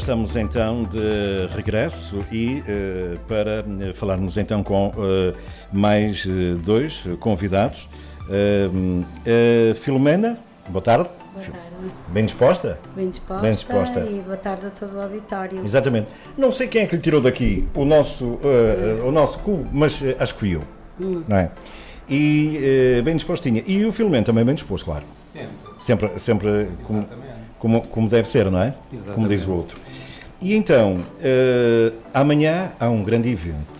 estamos então de regresso e para falarmos então com mais dois convidados. Filomena, boa tarde. Boa tarde. Bem disposta? Bem disposta? Bem disposta. E boa tarde a todo o auditório. Exatamente. Não sei quem é que lhe tirou daqui o nosso cubo, mas acho que fui eu, não é? E bem dispostinha. E o Filomeno também bem disposto, claro. Sempre como deve ser, não é? Exatamente. Como diz o outro. E então, amanhã há um grande evento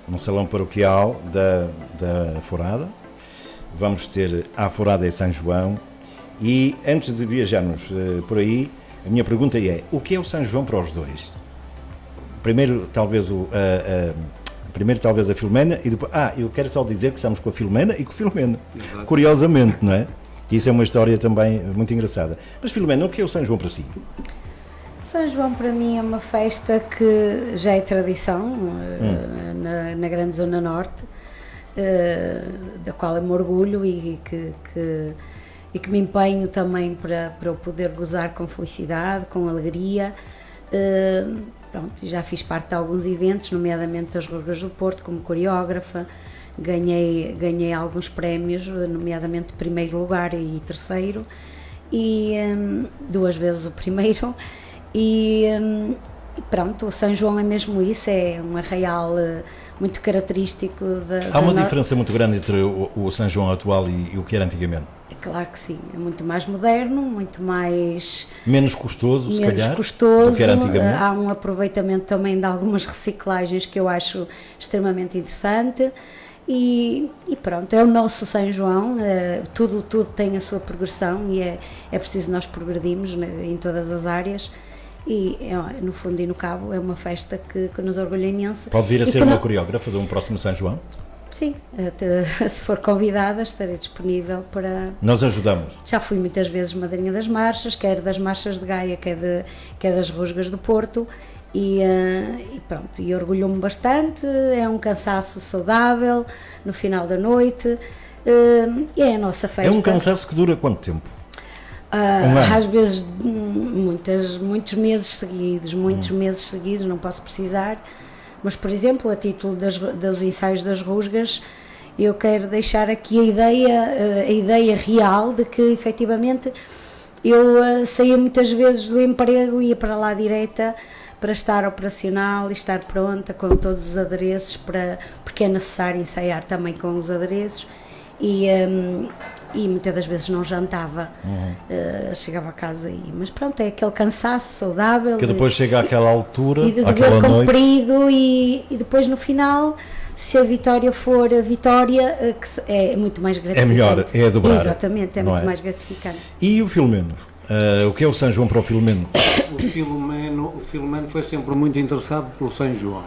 no Salão Paroquial da Forada. Vamos ter a Forada em São João. E antes de viajarmos por aí, a minha pergunta é: o que é o São João para os dois? Primeiro, talvez a Filomena e depois... eu quero só dizer que estamos com a Filomena e com o Filomeno. Exato. Curiosamente, não é? Isso é uma história também muito engraçada. Mas, Filomena, o que é o São João para si? São João para mim é uma festa que já é tradição na grande Zona Norte, da qual eu me orgulho e que me empenho também para o poder gozar com felicidade, com alegria. Pronto, já fiz parte de alguns eventos, nomeadamente das Rusgas do Porto, como coreógrafa. Ganhei alguns prémios, nomeadamente primeiro lugar e terceiro, e 2 vezes o primeiro. E pronto, o São João é mesmo isso, é um arraial muito característico Há uma diferença muito grande entre o São João atual e o que era antigamente? É claro que sim, é muito mais moderno, muito mais... Menos custoso, se calhar, custoso, do que era antigamente? Há um aproveitamento também de algumas reciclagens que eu acho extremamente interessante. E pronto, é o nosso São João, tudo tem a sua progressão e é preciso nós progredirmos em todas as áreas. E no fundo e no cabo é uma festa que nos orgulha imenso. Pode vir a ser uma coreógrafa de um próximo São João? Sim, se for convidada estarei disponível para... Nós ajudamos. Já fui muitas vezes madrinha das marchas, quer das marchas de Gaia, quer das Rusgas do Porto, e pronto, e orgulho-me bastante, é um cansaço saudável no final da noite, e é a nossa festa. É um cansaço que dura quanto tempo? Às vezes muitos meses seguidos, não posso precisar, mas por exemplo, a título dos ensaios das Rusgas, eu quero deixar aqui a ideia real de que efetivamente eu saía muitas vezes do emprego e ia para lá direta para estar operacional e estar pronta com todos os adereços, porque é necessário ensaiar também com os adereços. E muitas das vezes não jantava, chegava a casa mas pronto, é aquele cansaço saudável que depois chega àquela altura e de dever cumprido e depois no final, se a vitória for a vitória, que é muito mais gratificante. É melhor, é a dobrar. Exatamente, é muito mais gratificante. E o Filomeno? O que é o São João para o Filomeno? O Filomeno foi sempre muito interessado pelo São João.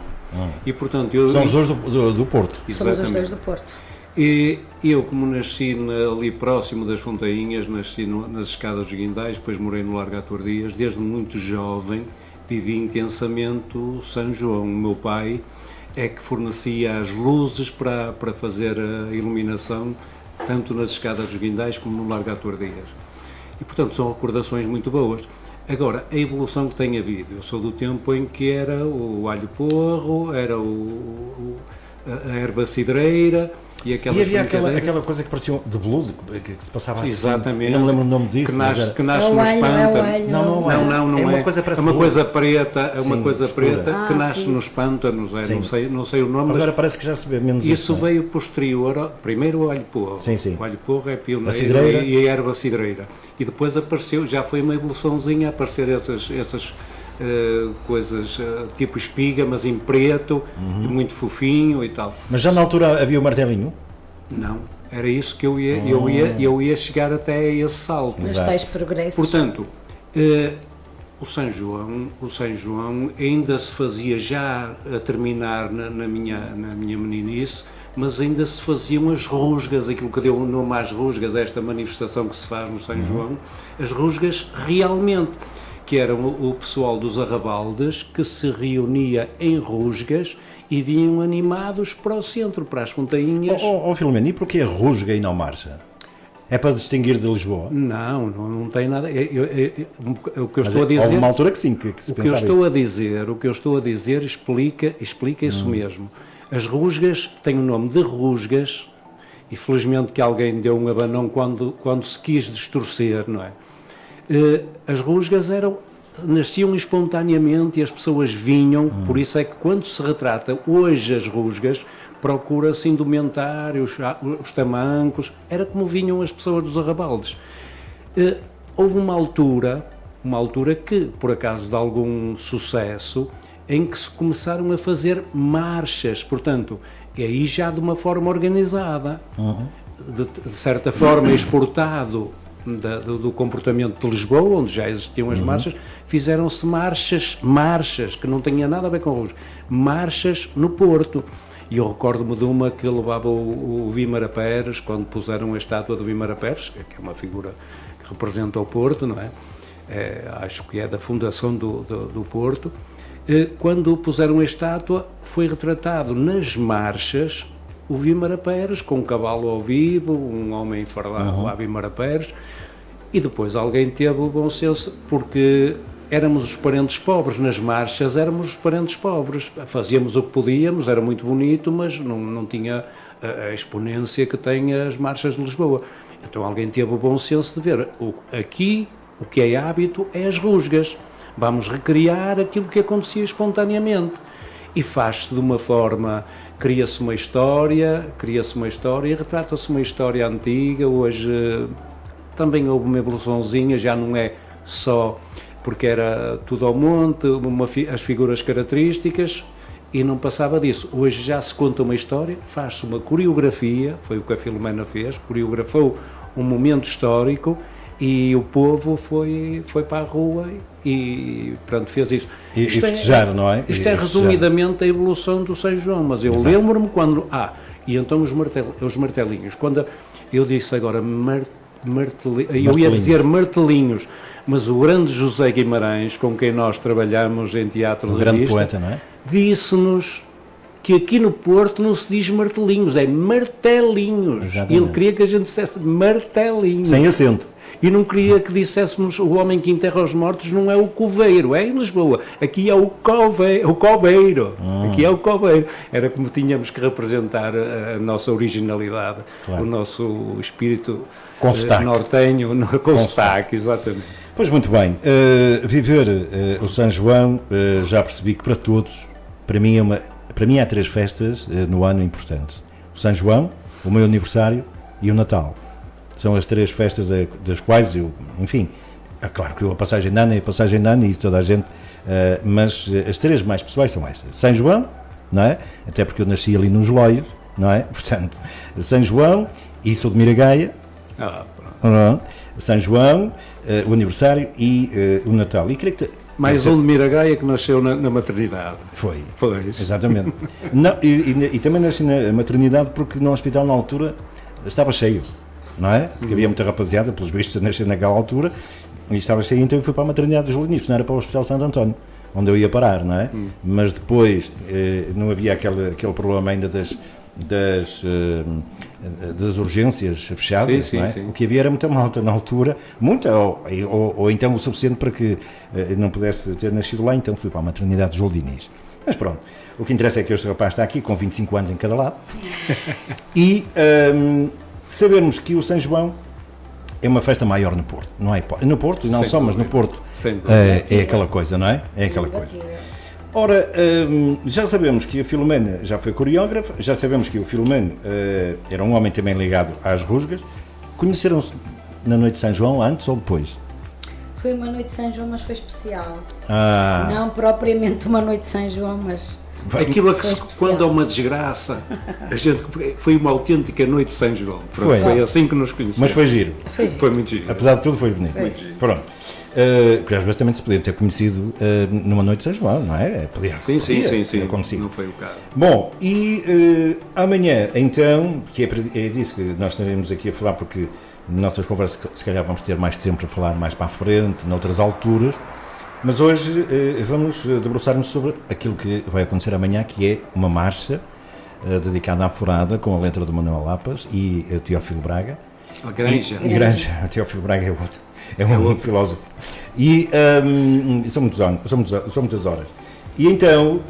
E portanto são os dois do Porto. Somos os dois do Porto. E eu, como nasci ali próximo das Fontainhas, nasci nas escadas dos Guindais, depois morei no Largo Artur Dias, desde muito jovem vivi intensamente o São João. O meu pai é que fornecia as luzes para fazer a iluminação, tanto nas escadas dos Guindais como no Largo Artur Dias. E portanto são recordações muito boas. Agora, a evolução que tem havido, eu sou do tempo em que era o alho porro, era a erva cidreira, e havia aquela coisa que parecia de veludo, que se passava assim. Exatamente. Não me lembro o nome disso. Que nasce nos pântanos. Não é. Uma coisa parece uma coisa preta, que nasce sim. nos pântanos, não sei o nome. Agora parece que já se vê menos isso. Veio posterior, primeiro o alho porro. Sim. O alho porro é pioneiro e a erva cidreira. E depois apareceu, já foi uma evoluçãozinha, a aparecer essas coisas tipo espiga, mas em preto, muito fofinho e tal. Mas já na altura havia o martelinho? Não, era isso que eu ia chegar até a esse salto. Os tais progressos. Portanto, o São João ainda se fazia já a terminar na minha meninice, mas ainda se faziam as rusgas, aquilo que deu o nome às rusgas, esta manifestação que se faz no São João, as rusgas realmente, que eram o pessoal dos arrabaldes que se reunia em rusgas e vinham animados para o centro, para as Fontainhas. Filomeno, e porquê rusga e não marcha? É para distinguir de Lisboa? Não tem nada. O que eu Mas estou a dizer. houve uma altura que sim, que se O que eu pensava estou a dizer explica isso mesmo. As rusgas têm o nome de rusgas, e felizmente que alguém deu um abanão quando se quis distorcer, não é? As rusgas nasciam espontaneamente e as pessoas vinham, por isso é que quando se retrata hoje as rusgas, procura-se indumentários, os tamancos, era como vinham as pessoas dos arrabaldes. Houve uma altura que, por acaso de algum sucesso, em que se começaram a fazer marchas, portanto, aí já de uma forma organizada, de certa forma exportado do comportamento de Lisboa, onde já existiam as marchas, fizeram-se marchas, que não tinha nada a ver com Rusga, marchas no Porto. E eu recordo-me de uma que levava o Vímara Pérez, quando puseram a estátua do Vímara Pérez, que é uma figura que representa o Porto, não é? Acho que é da fundação do Porto. Quando puseram a estátua, foi retratado nas marchas o Vímara Pérez, com um cavalo ao vivo, um homem farlado a Vímara Pérez, e depois alguém teve o bom senso, porque éramos os parentes pobres, nas marchas éramos os parentes pobres, fazíamos o que podíamos, era muito bonito, mas não tinha a exponência que tem as marchas de Lisboa. Então alguém teve o bom senso de ver, aqui o que é hábito é as rusgas, vamos recriar aquilo que acontecia espontaneamente. E faz-se de uma forma, cria-se uma história e retrata-se uma história antiga. Hoje também houve uma evoluçãozinha, já não é só porque era tudo ao monte, as figuras características, e não passava disso. Hoje já se conta uma história, faz-se uma coreografia, foi o que a Filomena fez, coreografou um momento histórico, e o povo foi para a rua e pronto, fez isso. E festejar, não é? Isto é resumidamente a evolução do São João, mas eu lembro-me quando... e então os martelinhos, quando eu disse agora eu ia dizer martelinhos, mas o grande José Guimarães, com quem nós trabalhamos em teatro de revista, grande poeta, não é? Disse-nos que aqui no Porto não se diz martelinhos, é martelinhos. Exatamente. Ele queria que a gente dissesse martelinhos. Sem acento. E não queria que disséssemos o homem que enterra os mortos não é o coveiro, é em Lisboa. Aqui é o coveiro. Aqui é o coveiro. Era como tínhamos que representar a nossa originalidade, claro. O nosso espírito nortenho, com sotaque, exatamente. Pois muito bem. Viver o São João, já percebi que para todos, para mim há 3 festas no ano importantes. O São João, o meu aniversário e o Natal. São as 3 festas das quais eu, enfim, é claro que a passagem de ano é a passagem de ano e isso toda a gente, mas as 3 mais pessoais são estas. São João, não é? Até porque eu nasci ali nos Loios, não é? Portanto, São João e sou de Miragaia, São João, o aniversário e o Natal. E creio que mais um de Miragaia que nasceu na maternidade. Foi. Exatamente. Não, e também nasci na maternidade porque no hospital na altura estava cheio. Não é? Porque havia muita rapaziada, pelos vistos, nascer naquela altura, e estava cheio, então eu fui para a maternidade dos Julinistas, não era para o Hospital Santo António, onde eu ia parar, não é? Mas depois não havia aquele problema ainda das urgências fechadas, sim, não é? Sim. O que havia era muita malta na altura, muita, ou então o suficiente para que não pudesse ter nascido lá, então fui para a maternidade dos Julinistas. Mas pronto, o que interessa é que este rapaz está aqui com 25 anos em cada lado, e... sabemos que o São João é uma festa maior no Porto, não é? No Porto, não só, mas no Porto é aquela coisa, não é? É aquela coisa. Ora, já sabemos que a Filomena já foi coreógrafa, já sabemos que o Filomeno era um homem também ligado às rusgas. Conheceram-se na noite de São João, antes ou depois? Foi uma noite de São João, mas foi especial. Não propriamente uma noite de São João, mas... Aquilo que quando há uma desgraça, foi uma autêntica noite de São João. Foi assim que nos conhecemos. Mas foi giro. Foi muito giro. Apesar de tudo foi bonito. Pronto. Porque às vezes também se podia ter conhecido numa noite de São João, não é? Sim. Acontecido. Não foi o caso. Bom, e amanhã então, que é disso que nós estaremos aqui a falar, porque nossas conversas se calhar vamos ter mais tempo para falar mais para a frente, noutras alturas. Mas hoje vamos debruçar-nos sobre aquilo que vai acontecer amanhã, que é uma marcha dedicada à Forada, com a letra do Manuel Lapas e Teófilo Braga, A Granja. Granja, Teófilo Braga é outro. É um filósofo. E são muitas horas. E então,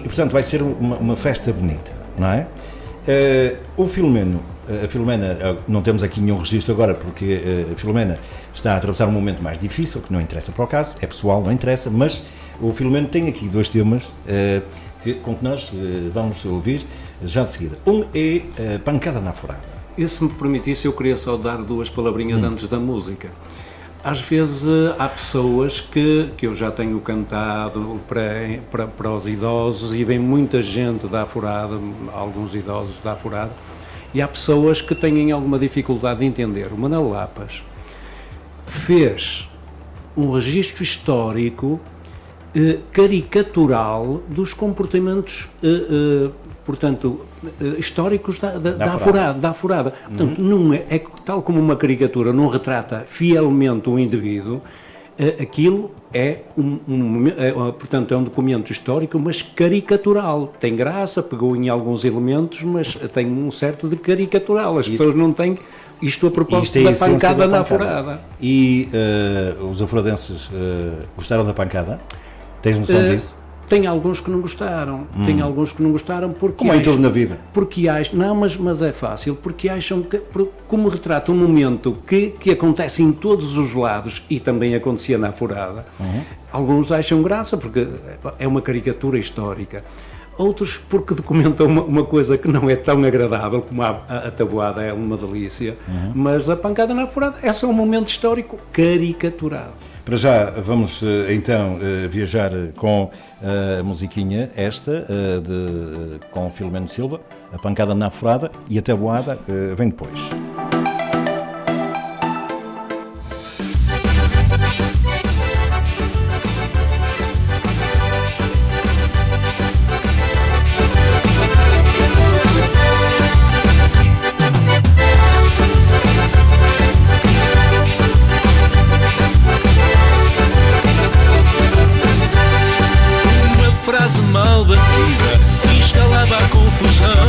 portanto, vai ser uma festa bonita, não é? O Filomeno, a Filomena, não temos aqui nenhum registro agora, porque a Filomena está a atravessar um momento mais difícil, que não interessa para o caso, é pessoal, não interessa, mas o Filomeno tem aqui 2 temas com que nós vamos ouvir já de seguida. Um é Pancada na Forada. E se me permitisse, eu queria só dar 2 palavrinhas antes da música. Às vezes há pessoas que eu já tenho cantado para os idosos e vem muita gente da Forada, alguns idosos da Forada, e há pessoas que têm alguma dificuldade de entender. O Manuel Lapas fez um registro histórico caricatural dos comportamentos, portanto, históricos da Forada. Portanto, não é tal como uma caricatura não retrata fielmente um indivíduo, aquilo portanto, é um documento histórico, mas caricatural. Tem graça, pegou em alguns elementos, mas tem um certo de caricatural. As pessoas não têm isto a propósito da pancada na Forada. E os aforadenses gostaram da pancada? Tens noção disso? Tem alguns que não gostaram. Tem alguns que não gostaram porque como em tudo na vida. Porque acham, não, mas é fácil, porque acham que, como retrata um momento que acontece em todos os lados e também acontecia na Forada, alguns acham graça porque é uma caricatura histórica. Outros porque documentam uma coisa que não é tão agradável como a tabuada é uma delícia, mas a pancada na Forada é só um momento histórico caricaturado. Para já vamos então viajar com a musiquinha esta com Filomeno Silva, a Pancada na Forada, e a tabuada vem depois. Frase mal batida instalava a confusão.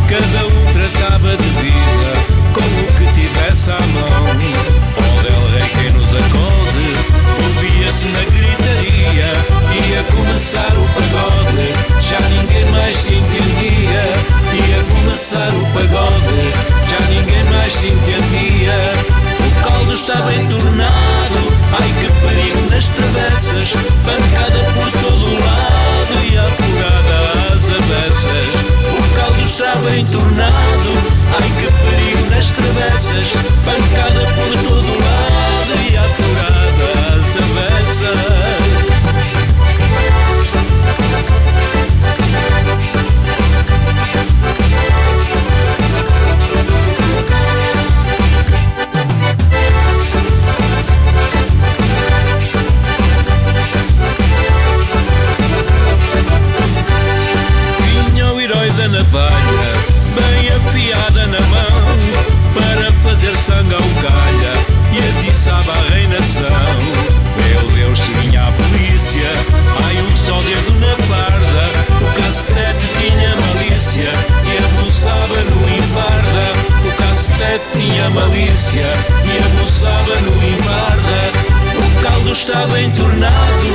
Cada um tratava de vida com o que tivesse à mão. Oh del rei quem nos acode, ouvia-se na gritaria. Ia começar o pagode, já ninguém mais se entendia. Ia começar o pagode, já ninguém mais se entendia. O caldo estava entornado, ai que perigo nas travessas. Pancada por todo o lado e afogada às avessas. O caldo estava entornado, ai que perigo nas travessas. Pancada por todo o lado e afogada às avessas. Navalha, bem afiada na mão, para fazer sangue ao calha, e atiçava a reinação. Meu Deus, se vinha a polícia, ai um só dedo na farda. O cacetete tinha malícia, e abuçava no infarda. O cacetete tinha malícia, e abuçava no infarda. O caldo estava entornado,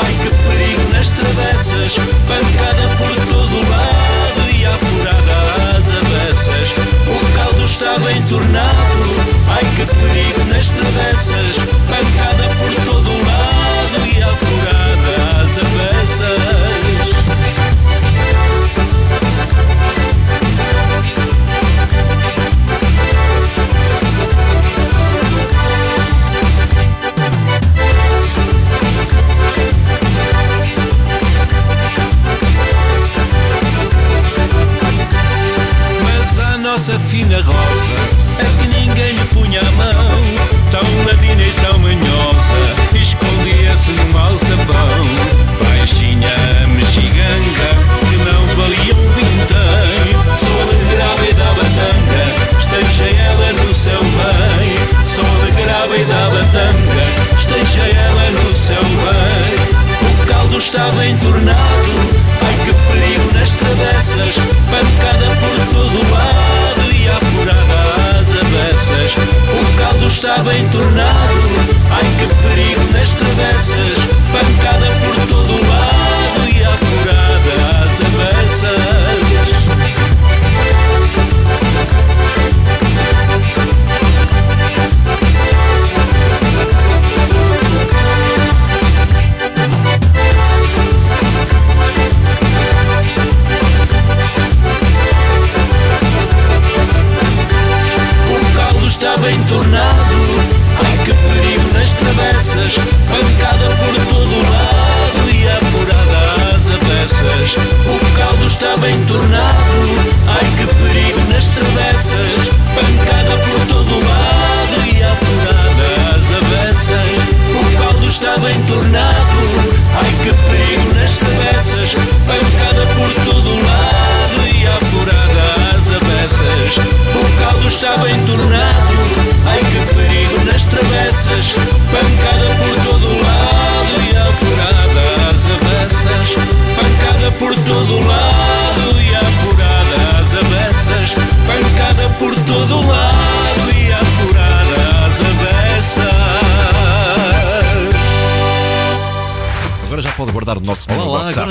ai que perigo nas travessas. Pancada por todo o lado e apurada às avessas. O caldo estava entornado, ai que perigo nas travessas. Pancada por todo o lado e apurada às avessas. Nossa fina rosa é que ninguém lhe punha a mão, tão ladina e tão manhosa, escondia-se num alçapão. Baixinha mexiganga, que não valia um vintém, sou de grava e da batanga, esteja ela no seu bem. Sou de grava e da batanga, esteja ela no seu bem. O caldo estava entornado, ai que perigo nas travessas. Pancada por todo o lado e apurada travessas. O caldo está bem tornado, ai que perigo nas travessas. Pancada por todo o lado e apurada às avessas. Está bem tornado, ai que perigo nas travessas. Pancada por todo o lado e apurada às avessas. O caldo está bem tornado, ai que perigo nas travessas. Pancada por todo o lado e apurada às avessas. O caldo está bem tornado, ai que perigo nas travessas. Pancada por todo o lado e apurada às avessas. O caldo está bem tornado, ai que perigo nas travessas. Pancada por todo o lado e apurada às avessas. Pancada por todo o lado e apurada às avessas. Pancada por todo o lado e apurada às avessas. Agora já pode guardar o nosso número WhatsApp.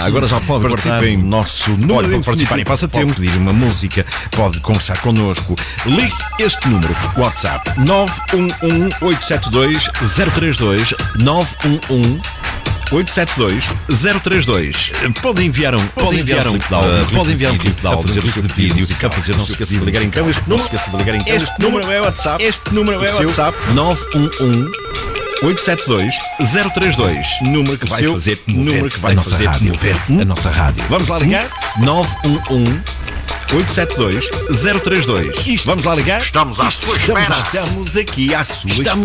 Agora já pode guardar o nosso número. Pode participar em passatempos, pedir uma música, pode conversar connosco. Ligue este número, WhatsApp 911-872-032 911-872-032. Pode enviar um clipe de áudio, fazer o seu vídeo, não se esqueça de ligar então. Este número é WhatsApp. 911-872-032. Número que vai fazer mover a nossa rádio. Vamos lá ligar? 911-872-032. Vamos lá ligar? Estamos à sua espera. Estamos aqui à sua espera.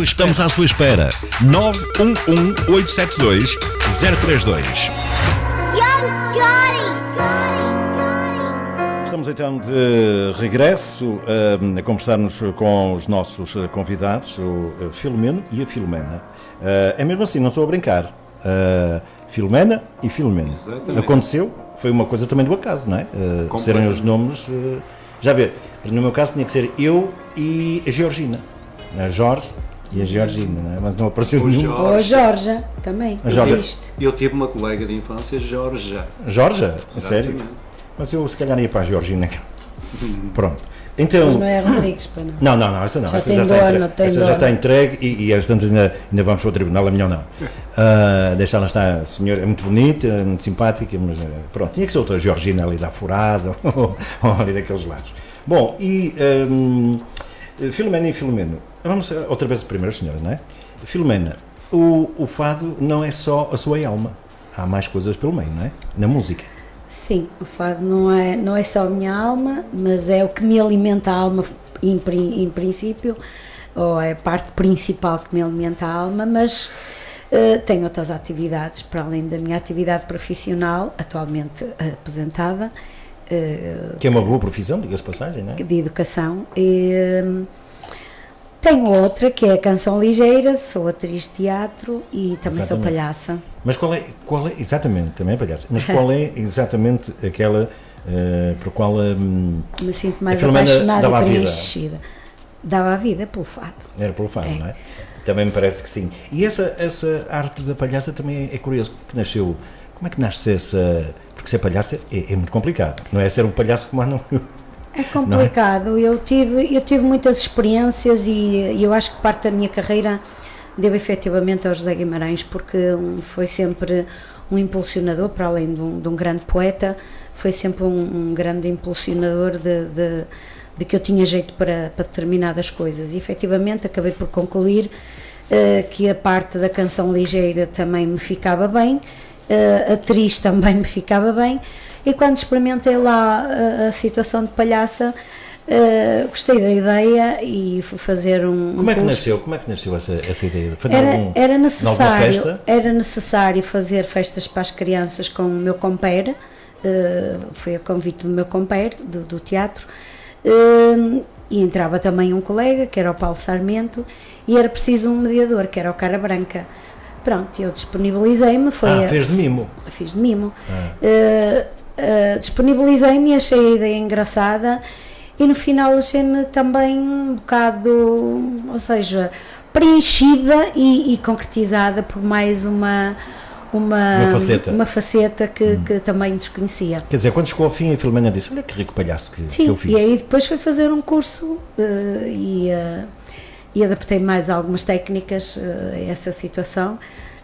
Estamos à sua espera. 911-872-032. Estamos então de regresso a conversarmos com os nossos convidados, o Filomeno e a Filomena. É mesmo assim, não estou a brincar. Filomena e Filomeno. Exatamente. Aconteceu, foi uma coisa também do acaso, não é? Serem os nomes. Já vê, no meu caso tinha que ser eu e a Georgina. A Jorge e a Georgina, não é? Mas não apareceu nenhum. Ou a Jorja, também. A Jorja. Existe. Eu tive uma colega de infância, Jorja. Jorja? A sério? Exatamente. Mas eu se calhar ia para a Georgina. Pronto. Então, Não é Rodrigues, para não. Não, essa não. Já Essa tem já dono, está entregue. tem Essa já dono. está entregue e às tantas ainda vamos para o tribunal, é melhor não. Deixa lá estar, a senhora é muito bonita, muito simpática, mas pronto, tinha que ser outra Georgina ali da Furada ou ali daqueles lados. Bom, e Filomena e Filomeno, vamos outra vez primeiro, senhoras, não é? Filomena, o fado não é só a sua alma, há mais coisas pelo meio, não é? Na música. Sim, o fado não é só a minha alma, mas é o que me alimenta a alma em princípio, ou é a parte principal que me alimenta a alma, mas tenho outras atividades, para além da minha atividade profissional, atualmente aposentada. Que é uma boa profissão, diga-se de passagem, não é? De educação. Tenho outra que é a canção ligeira, sou atriz de teatro e também sou palhaça. Mas qual é, exatamente, também é palhaça, mas qual é exatamente aquela por qual me sinto mais Filomena apaixonada e dava a vida? preenchida. Dava a vida pelo fado. Era pelo fado, não é? Também me parece que sim. E essa arte da palhaça também é curioso, que nasceu, como é que nasce essa, porque ser palhaça é muito complicado, não é ser um palhaço como não. É complicado, eu tive muitas experiências e eu acho que parte da minha carreira devo efetivamente ao José Guimarães, porque foi sempre um impulsionador, para além de um grande poeta, foi sempre um grande impulsionador de que eu tinha jeito para determinadas coisas e efetivamente acabei por concluir que a parte da canção ligeira também me ficava bem, a atriz também me ficava bem. E quando experimentei lá a situação de palhaça, gostei da ideia e fui fazer um Como é que curso. nasceu essa ideia? Foi Era necessário fazer festas para as crianças com o meu compère, foi a convite do meu compère, do teatro, e entrava também um colega, que era o Paulo Sarmento, e era preciso um mediador, que era o Cara Branca. Pronto, eu disponibilizei-me. Fez de mimo. Fiz de mimo. Disponibilizei-me, achei a ideia engraçada e no final achei-me também um bocado, ou seja, preenchida e concretizada por mais uma faceta que também desconhecia. Quer dizer, quando chegou ao fim, a Filomena disse: olha que rico palhaço que eu fiz. E aí depois foi fazer um curso e adaptei mais algumas técnicas a essa situação,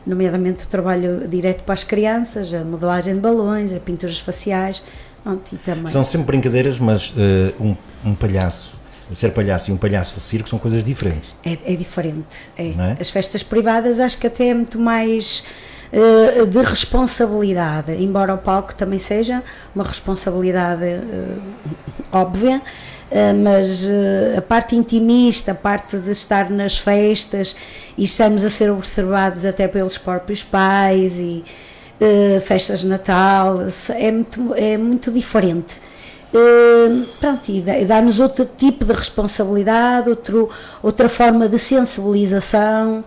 nomeadamente o trabalho direto para as crianças, a modelagem de balões, as pinturas faciais, e também. São sempre brincadeiras, mas um palhaço, ser palhaço e um palhaço de circo são coisas diferentes. É diferente. Não é? As festas privadas acho que até é muito mais de responsabilidade, embora o palco também seja uma responsabilidade óbvia, mas a parte intimista, a parte de estar nas festas e estarmos a ser observados até pelos próprios pais e festas de Natal, é muito diferente. Pronto, e dá-nos outro tipo de responsabilidade, outra forma de sensibilização,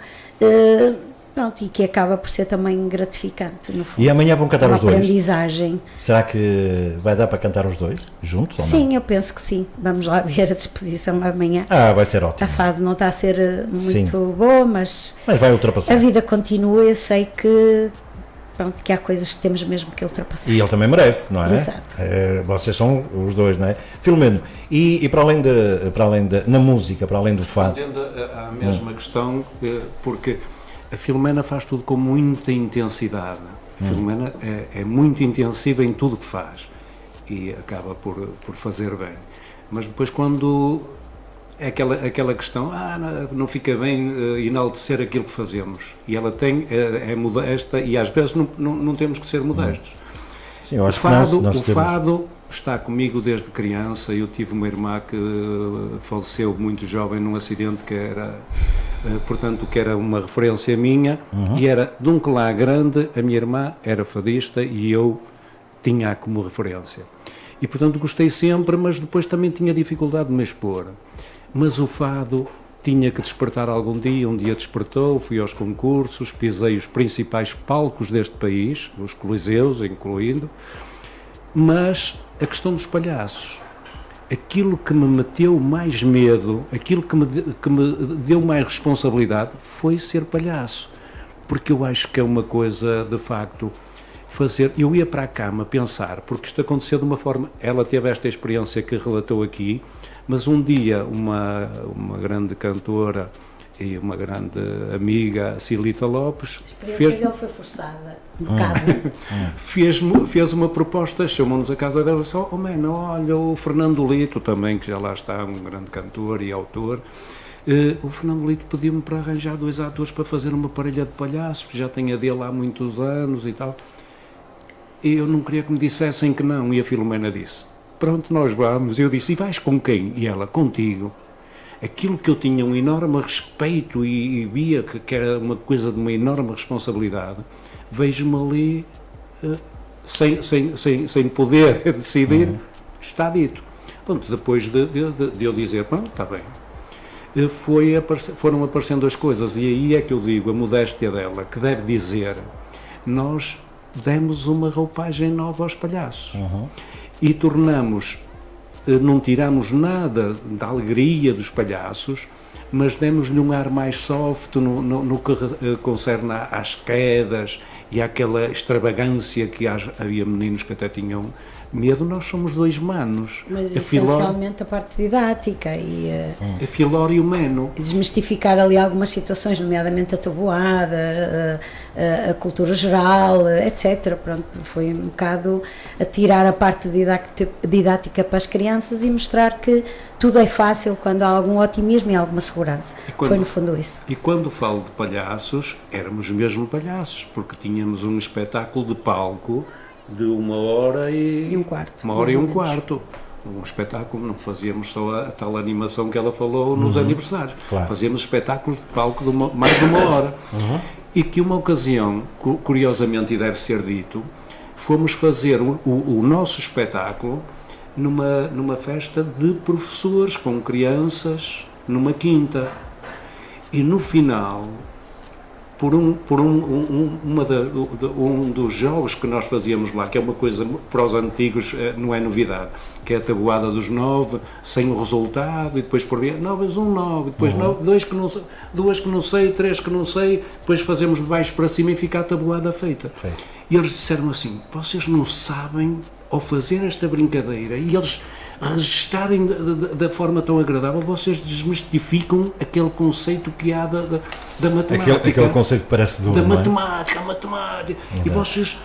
pronto, e que acaba por ser também gratificante, no fundo. E amanhã vão cantar os dois? Aprendizagem. Será que vai dar para cantar os dois juntos? Sim, ou não? eu penso que sim. Vamos lá ver a disposição amanhã. Vai ser ótimo. A fase não está a ser muito boa, mas vai ultrapassar. A vida continua. Eu sei que há coisas que temos mesmo que ultrapassar. E ele também merece, não é? Exato. Vocês são os dois, não é? Filomeno, e para além na música, para além do fado? Entendo a mesma questão, porque a Filomena faz tudo com muita intensidade. A Filomena é muito intensiva em tudo que faz e acaba por fazer bem. Mas depois, quando é aquela questão, não fica bem enaltecer aquilo que fazemos. E ela é modesta e às vezes não temos que ser modestos. Sim, eu acho o fado está comigo desde criança. Eu tive uma irmã que faleceu muito jovem num acidente que era uma referência minha, e era de um clã grande. A minha irmã era fadista e eu tinha-a como referência. E portanto gostei sempre, mas depois também tinha dificuldade de me expor. Mas o fado tinha que despertar algum dia. Um dia despertou, fui aos concursos, pisei os principais palcos deste país, os coliseus incluindo, mas a questão dos palhaços, aquilo que me meteu mais medo, aquilo que me deu mais responsabilidade foi ser palhaço, porque eu acho que é uma coisa, de facto, eu ia para a cama pensar, porque isto aconteceu de uma forma, ela teve esta experiência que relatou aqui, mas um dia uma grande cantora e uma grande amiga, Cilita Lopes, a experiência dele foi forçada, um bocado. fez uma proposta, chamou-nos a casa dela e disse: olha, o Fernando Lito também, que já lá está, um grande cantor e autor, o Fernando Lito pediu-me para arranjar 2 atores para fazer uma parelha de palhaços, que já tem a dele há muitos anos e tal. E eu não queria que me dissessem que não, e a Filomena disse: pronto, nós vamos. E eu disse: e vais com quem? E ela: contigo. Aquilo que eu tinha um enorme respeito e via que era uma coisa de uma enorme responsabilidade, vejo-me ali sem poder decidir, está dito. Pronto, depois de eu dizer: pronto, está bem, foram aparecendo as coisas, e aí é que eu digo, a modéstia dela, que deve dizer: nós demos uma roupagem nova aos palhaços e não tiramos nada da alegria dos palhaços, mas demos-lhe um ar mais soft no que concerne às quedas e àquela extravagância que havia meninos que até tinham medo. Nós somos 2 manos. Mas essencialmente a parte didática e a Filório e o Meno. Desmistificar ali algumas situações, nomeadamente a tabuada, a cultura geral, etc. Pronto, foi um bocado a tirar a parte didática para as crianças e mostrar que tudo é fácil quando há algum otimismo e alguma segurança. Foi no fundo isso. E quando falo de palhaços, éramos mesmo palhaços, porque tínhamos um espetáculo de palco de 1 hora e um quarto. 1 hora e um quarto. Um espetáculo, não fazíamos só a tal animação que ela falou nos aniversários. Claro. Fazíamos espetáculos de palco de mais de 1 hora. E que uma ocasião, curiosamente, e deve ser dito, fomos fazer o nosso espetáculo numa festa de professores com crianças, numa quinta. E no final, por um dos jogos que nós fazíamos lá, que é uma coisa para os antigos, não é novidade, que é a tabuada dos 9, sem o resultado, e depois por dia 9 vezes 1, 9, depois 2 que não sei, 2 que não sei, 3 que não sei, depois fazemos de baixo para cima e fica a tabuada feita. E eles disseram assim, vocês não sabem, ao fazer esta brincadeira, e eles registarem da forma tão agradável, vocês desmistificam aquele conceito que há da matemática. Aquele conceito que parece duro, da não é? matemática. Exato. E vocês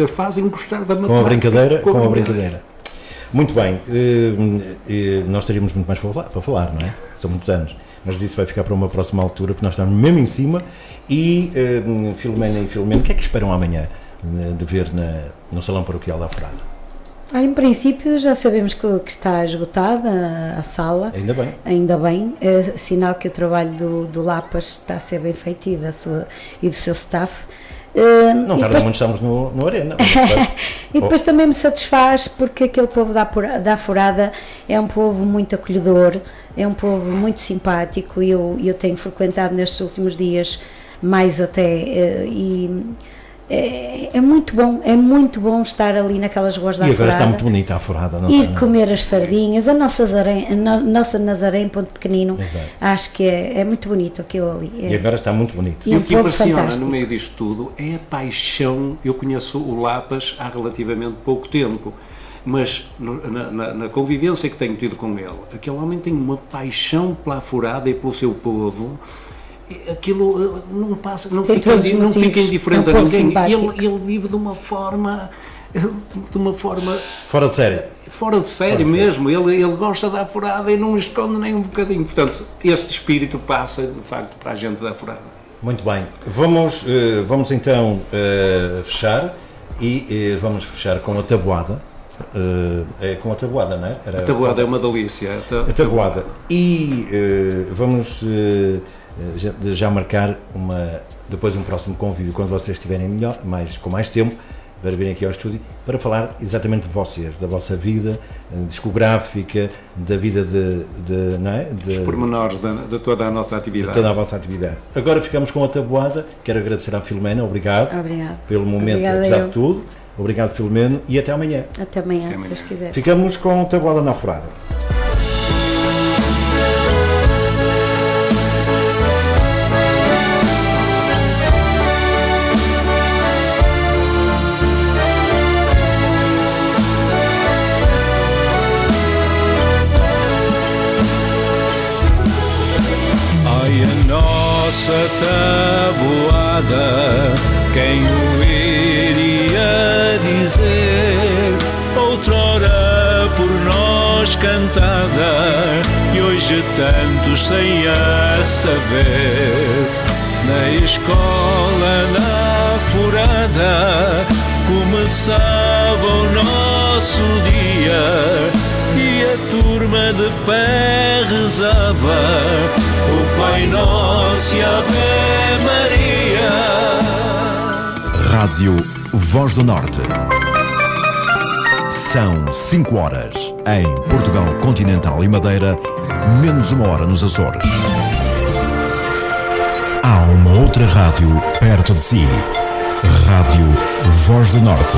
fazem gostar da matemática. Com a brincadeira. Muito bem, nós teríamos muito mais para falar, não é? São muitos anos. Mas isso vai ficar para uma próxima altura, porque nós estamos mesmo em cima. E Filomena e Filomeno, o que é que esperam amanhã de ver no Salão Paroquial da Forada? Em princípio já sabemos que está esgotada a sala. Ainda bem. É sinal que o trabalho do Lapas está a ser bem feito e do seu staff. Não tarda muito, estamos no Arena. E depois também me satisfaz porque aquele povo da Forada é um povo muito acolhedor, é um povo muito simpático e eu tenho frequentado nestes últimos dias mais até é muito bom estar ali naquelas ruas da Forada. E agora está muito bonita a Forada, não ir comer as sardinhas, a nossa Nazaré em Ponte Pequenino. Exato. Acho que é muito bonito aquilo ali. E agora está muito bonito. E o que impressiona no meio disto tudo é a paixão. Eu conheço o Lapas há relativamente pouco tempo, mas na convivência que tenho tido com ele, aquele homem tem uma paixão pela Forada e pelo seu povo. Aquilo não fica indiferente a ninguém. Ele vive de uma forma fora de série. Fora de série mesmo. Ele gosta da Forada e não esconde nem um bocadinho. Portanto, este espírito passa de facto para a gente da Forada. Muito bem. Vamos então fechar e vamos fechar com a tabuada. Com a tabuada, não é? A tabuada é uma delícia. A tabuada. E vamos já marcar depois um próximo convívio quando vocês estiverem com mais tempo para virem aqui ao estúdio para falar exatamente de vocês, da vossa vida discográfica, da vida dos pormenores de toda a nossa atividade. De toda a vossa atividade. Agora ficamos com a tabuada. Quero agradecer à Filomena, obrigado pelo momento, apesar de tudo. Obrigado, Filomeno, e até amanhã. Até amanhã, se Deus quiser. Ficamos com a tabuada na Forada. Nossa tabuada, quem o iria dizer? Outrora por nós cantada e hoje tantos sem a saber. Na escola, na Forada, começava o nosso dia e a turma de pé rezava o Pai Nosso e a Ave Maria. Rádio Voz do Norte. São 5 horas em Portugal Continental e Madeira, menos 1 hora nos Açores. Há uma outra rádio perto de si. Rádio Voz do Norte.